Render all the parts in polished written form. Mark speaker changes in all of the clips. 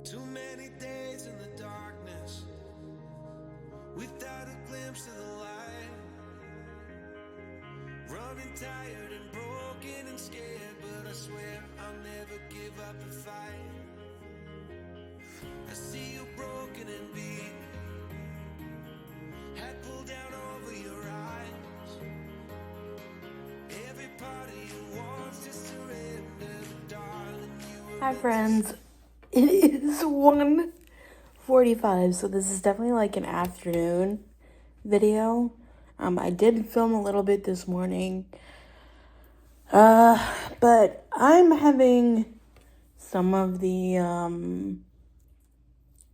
Speaker 1: Too many days in the darkness, without a glimpse of the light. Running tired and broken and scared, but I swear I'll never give up the fight. I see you broken and beat, head pulled down over your eyes. Every part of you wants to surrender, darling.
Speaker 2: Hi friends, it is 1:45, so this is definitely like an afternoon video. I did film a little bit this morning, but I'm having some of the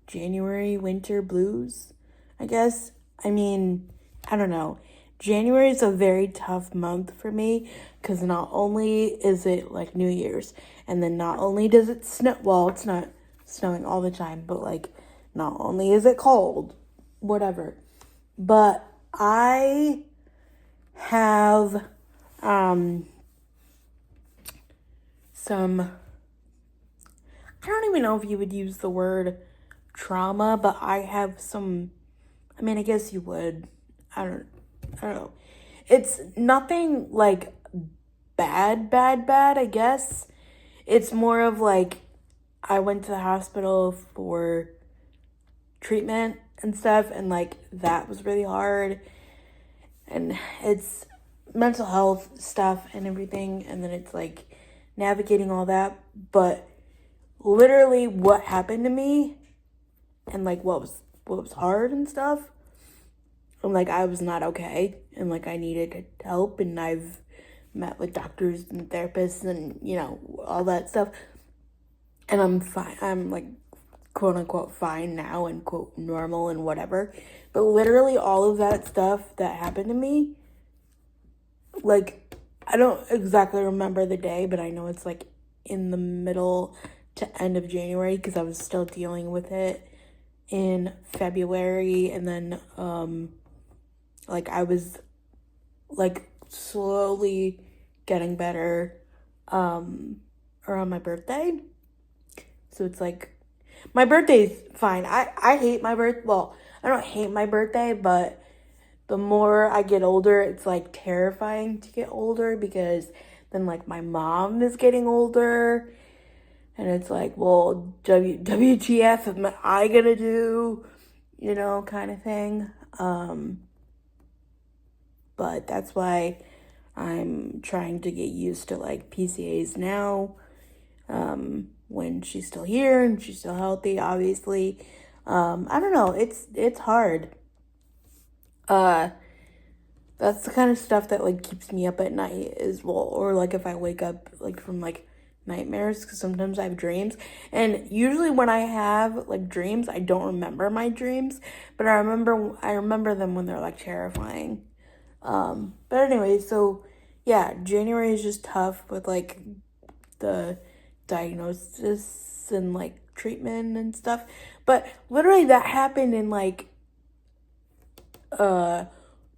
Speaker 2: January winter blues, I guess. I don't know. January is a very tough month for me because not only is it like New Year's, and then not only does it snow, well, it's not snowing all the time, but like not only is it cold, whatever, but I have some, I don't even know if you would use the word trauma, but I have some, I guess you would. I don't know. It's nothing like bad, I guess. It's more of like I went to the hospital for treatment and stuff, and like that was really hard. And it's mental health stuff and everything, and then it's like navigating all that. But literally what happened to me and like what was hard and stuff, and like I was not okay, and like I needed help, and I've met with doctors and therapists and all that stuff, and I'm fine. I'm like quote unquote fine now and quote normal and whatever. But literally all of that stuff that happened to me, like I don't exactly remember the day, but I know it's like in the middle to end of January because I was still dealing with it in February, and then like I was like slowly getting better around my birthday. So it's like my birthday's fine. I hate my birth. Well, I don't hate my birthday, but the more I get older, it's like terrifying to get older because then like my mom is getting older, and it's like, well, WTF am I gonna do, kind of thing. But that's why I'm trying to get used to like PCAs now, when she's still here and she's still healthy, obviously. I don't know, it's hard. That's the kind of stuff that like keeps me up at night as well, or like if I wake up like from like nightmares, because sometimes I have dreams, and usually when I have like dreams, I don't remember my dreams, but I remember them when they're like terrifying. But anyway, so yeah, January is just tough with like the diagnosis and like treatment and stuff. But literally that happened in like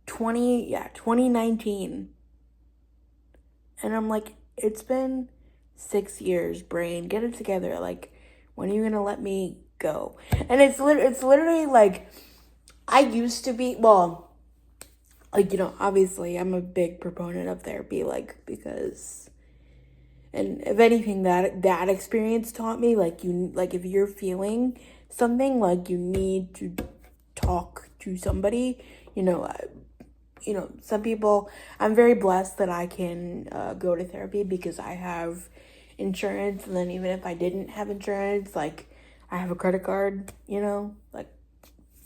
Speaker 2: 2019. And I'm like, it's been 6 years, brain, get it together. Like, when are you gonna let me go? And it's literally like, I used to be, well, like, obviously I'm a big proponent of therapy, like, because, and if anything, that experience taught me, like, if you're feeling something, like, you need to talk to somebody. Some people, I'm very blessed that I can go to therapy because I have insurance, and then even if I didn't have insurance, like, I have a credit card, like,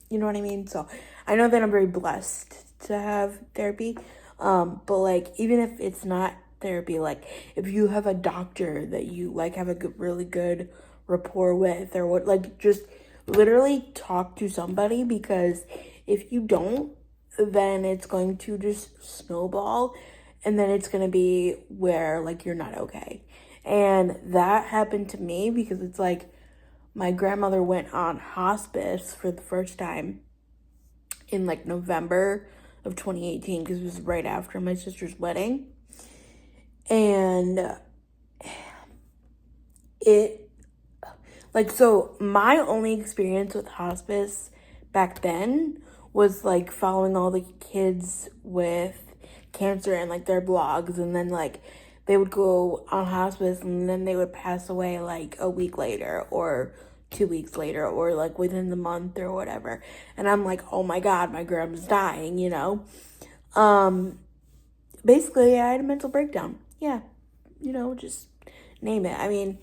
Speaker 2: you know what I mean? So I know that I'm very blessed to have therapy. But like, even if it's not therapy, like if you have a doctor that you like have a really good rapport with, or what, like just literally talk to somebody, because if you don't, then it's going to just snowball, and then it's going to be where like you're not okay. And that happened to me because it's like my grandmother went on hospice for the first time in like November of 2018, because it was right after my sister's wedding. And it like, so my only experience with hospice back then was like following all the kids with cancer and like their blogs, and then like they would go on hospice and then they would pass away like a week later or 2 weeks later or like within the month or whatever. And I'm like, oh my God, my grandma's dying, you know? Basically, I had a mental breakdown. Yeah, you know, just name it. I mean,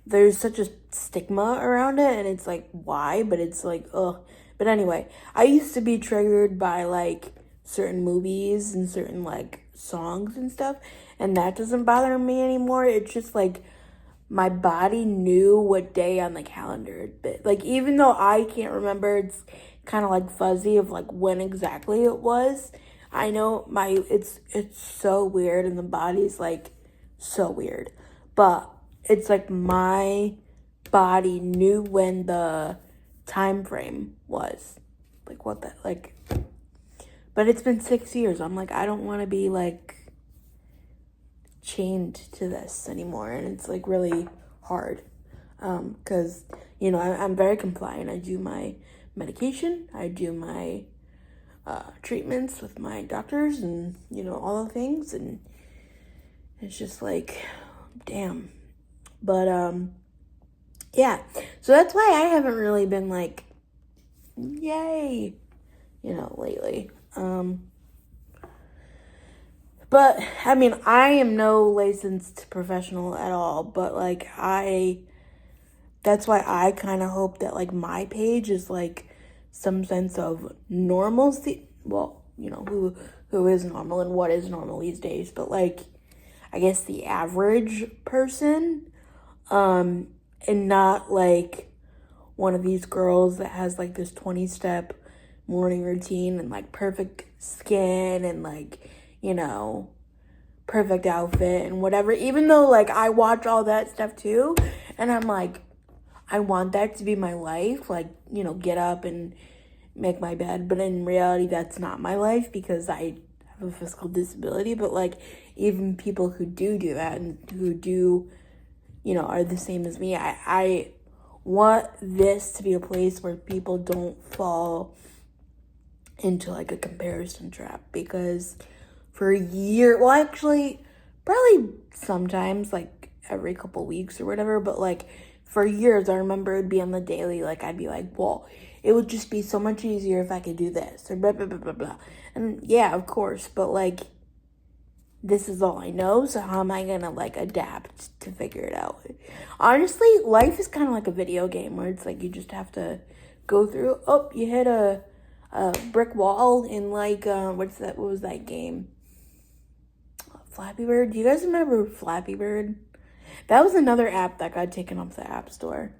Speaker 2: there's such a stigma around it, and it's like, why? But it's like, ugh. But anyway, I used to be triggered by like certain movies and certain like songs and stuff, and that doesn't bother me anymore. It's just like my body knew what day on the calendar it'd been. Like, even though I can't remember, it's kind of like fuzzy of like when exactly it was. I know it's so weird, and the body's like so weird, but it's like my body knew when the time frame was, like what that like. But it's been 6 years. I'm like, I don't want to be like chained to this anymore, and it's like really hard, because you know I'm very compliant. I do my medication, I do my treatments with my doctors, and you know all the things, and it's just like, damn. But yeah, so that's why I haven't really been like, yay, you know, lately. But I mean, I am no licensed professional at all, but like that's why I kind of hope that like my page is like some sense of normalcy. Well, you know, who is normal and what is normal these days, but like I guess the average person, and not like one of these girls that has like this 20-step morning routine and like perfect skin and like, you know, perfect outfit and whatever. Even though like I watch all that stuff too, and I'm like, I want that to be my life, like, you know, get up and make my bed. But in reality, that's not my life because I have a physical disability. But like, even people who do that and who do, you know, are the same as me, I want this to be a place where people don't fall into like a comparison trap, because for a year, well, actually probably sometimes like every couple weeks or whatever, but like for years I remember it'd be on the daily, like I'd be like, well, it would just be so much easier if I could do this or blah blah blah blah blah. And yeah, of course, but like this is all I know, so how am I gonna like adapt to figure it out? Honestly, life is kind of like a video game where it's like you just have to go through. Oh, you hit a brick wall in like what was that game? Flappy Bird. Do you guys remember Flappy Bird? That was another app that got taken off the App Store.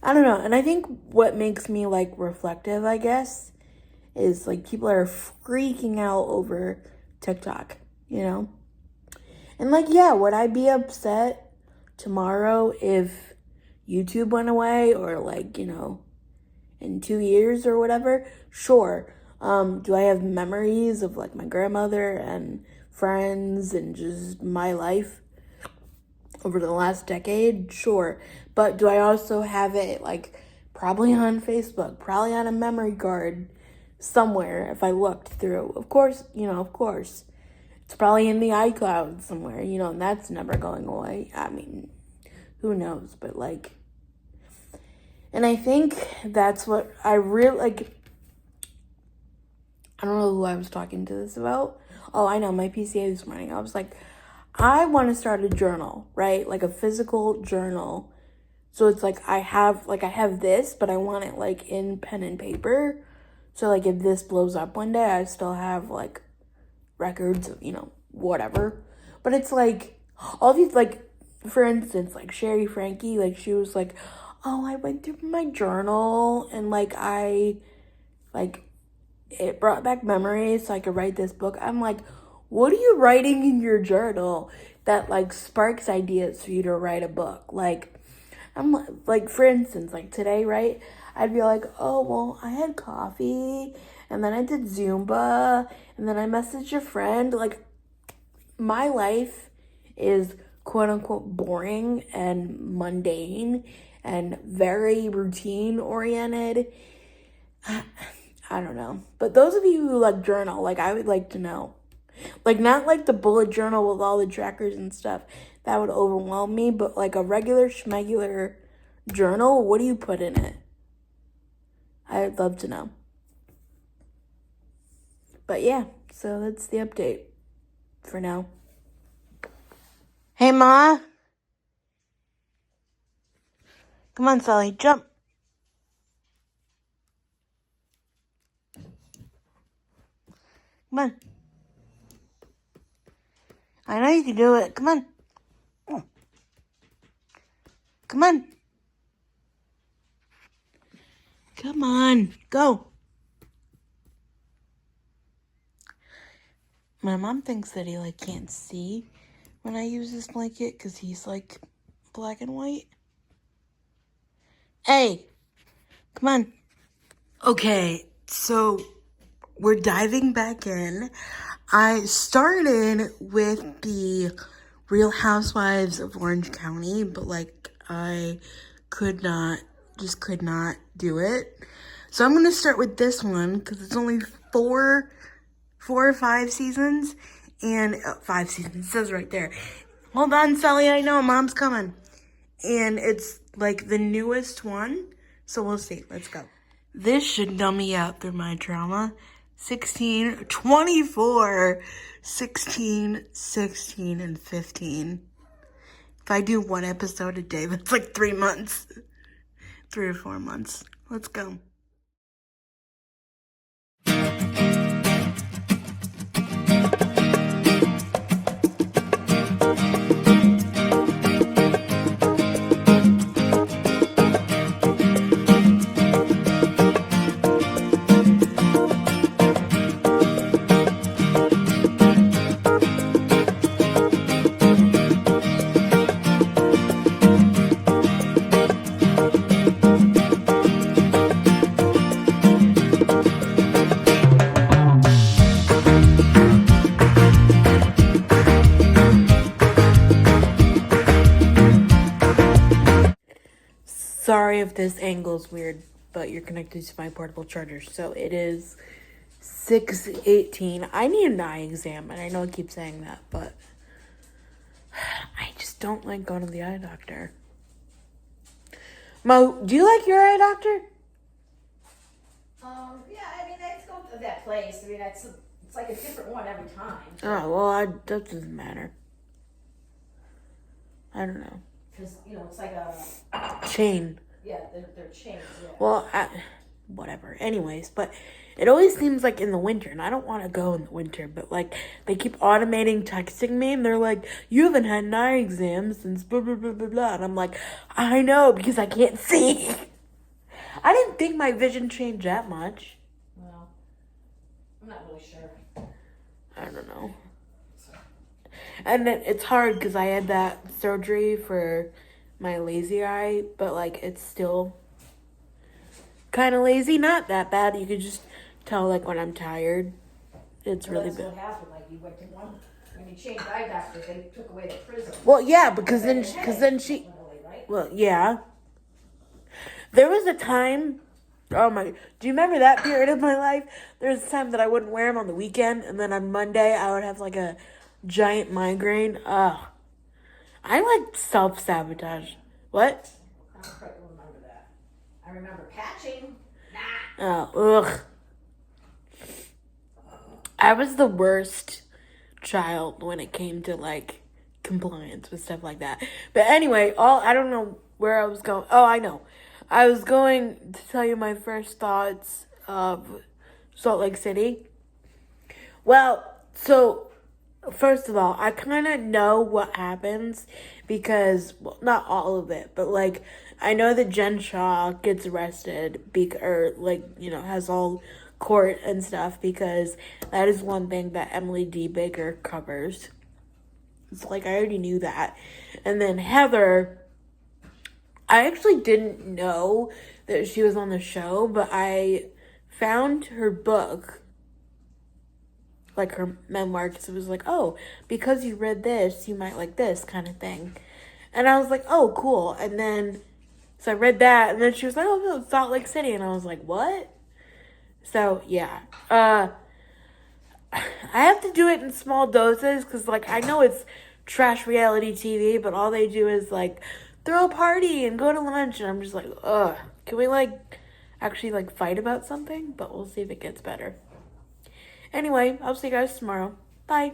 Speaker 2: I don't know. And I think what makes me like reflective, I guess, is like people are freaking out over TikTok, you know? And like, yeah, would I be upset tomorrow if YouTube went away, or like, you know, in 2 years or whatever? Sure. Do I have memories of like my grandmother and friends and just my life over the last decade? Sure. But do I also have it like probably on Facebook, probably on a memory card somewhere if I looked through? Of course, you know, of course. It's probably in the iCloud somewhere, you know, and that's never going away. I mean, who knows? But like, and I think that's what I really like. I don't know who I was talking to this about. Oh, I know, my PCA this morning. I was like, I want to start a journal, right? Like a physical journal. So it's like I have this, but I want it like in pen and paper. So like if this blows up one day, I still have like records of, you know, whatever. But it's like all these, like, for instance, like Sherry Frankie, like she was like, oh, I went through my journal and like it brought back memories so I could write this book. I'm like, what are you writing in your journal that like sparks ideas for you to write a book? Like, I'm like, for instance, like today, right? I'd be like, oh, well, I had coffee and then I did Zumba and then I messaged a friend. Like, my life is quote unquote boring and mundane and very routine oriented. I don't know. But those of you who like journal, like I would like to know. Like not like the bullet journal with all the trackers and stuff. That would overwhelm me, but like a regular schmegular journal, what do you put in it? I'd love to know. But yeah, so that's the update for now. Hey, Ma. Come on, Sully, jump. Come on. I know you can do it. Come on. Come on. Come on. Go. My mom thinks that he like can't see when I use this blanket because he's like black and white. Hey, come on. Okay, so we're diving back in. I started with the Real Housewives of Orange County, but like I could not do it. So I'm going to start with this one because it's only four or five seasons, and 5 seasons, it says right there. Hold on, Sally, I know, Mom's coming. And it's like the newest one, so we'll see. Let's go. This should numb me out through my trauma. 16, 24, 16, 16, and 15. If I do one episode a day, that's like 3 months. 3 or 4 months. Let's go. Sorry if this angle's weird, but you're connected to my portable charger. So it is 6:18. I need an eye exam, and I know I keep saying that, but I just don't like going to the eye doctor. Mo, do you like your eye doctor?
Speaker 3: Yeah, I mean, let's go to that place. I mean, it's like a different one every time.
Speaker 2: Oh, well, that doesn't matter. I don't know.
Speaker 3: Because, you know, it's like a...
Speaker 2: Chain.
Speaker 3: Yeah, they're chains, yeah.
Speaker 2: Well, whatever. Anyways, but it always seems like in the winter, and I don't want to go in the winter, but like they keep automating texting me, and they're like, you haven't had an eye exam since blah, blah, blah, blah, blah. And I'm like, I know, because I can't see. I didn't think my vision changed that much.
Speaker 3: Well, I'm not really sure.
Speaker 2: I don't know. And it's hard because I had that surgery for my lazy eye, but like it's still kind of lazy. Not that bad. You could just tell like when I'm tired. It's really bad.
Speaker 3: That's what happened. Like you went to one, when you changed eye doctors, they took away the prism.
Speaker 2: Well, yeah, because then she.
Speaker 3: Right?
Speaker 2: Well, yeah. There was a time. Oh my! Do you remember that period of my life? There was a time that I wouldn't wear them on the weekend, and then on Monday I would have like a giant migraine. Ugh. I like self-sabotage. What?
Speaker 3: I don't quite remember that. I remember patching.
Speaker 2: Oh, ugh. I was the worst child when it came to like compliance with stuff like that. But anyway, I don't know where I was going. Oh, I know. I was going to tell you my first thoughts of Salt Lake City. Well, so first of all, I kind of know what happens because, well, not all of it, but like I know that Jen Shaw gets arrested or like, you know, has all court and stuff because that is one thing that Emily D. Baker covers. It's like I already knew that. And then Heather, I actually didn't know that she was on the show, but I found her book like her memoir, because it was like, oh, because you read this, you might like this kind of thing. And I was like, oh, cool. And then, so I read that, and then she was like, oh, no, Salt Lake City. And I was like, what? So, yeah. I have to do it in small doses, because, like, I know it's trash reality TV, but all they do is, like, throw a party and go to lunch. And I'm just like, ugh. Can we, like, actually, like, fight about something? But we'll see if it gets better. Anyway, I'll see you guys tomorrow. Bye.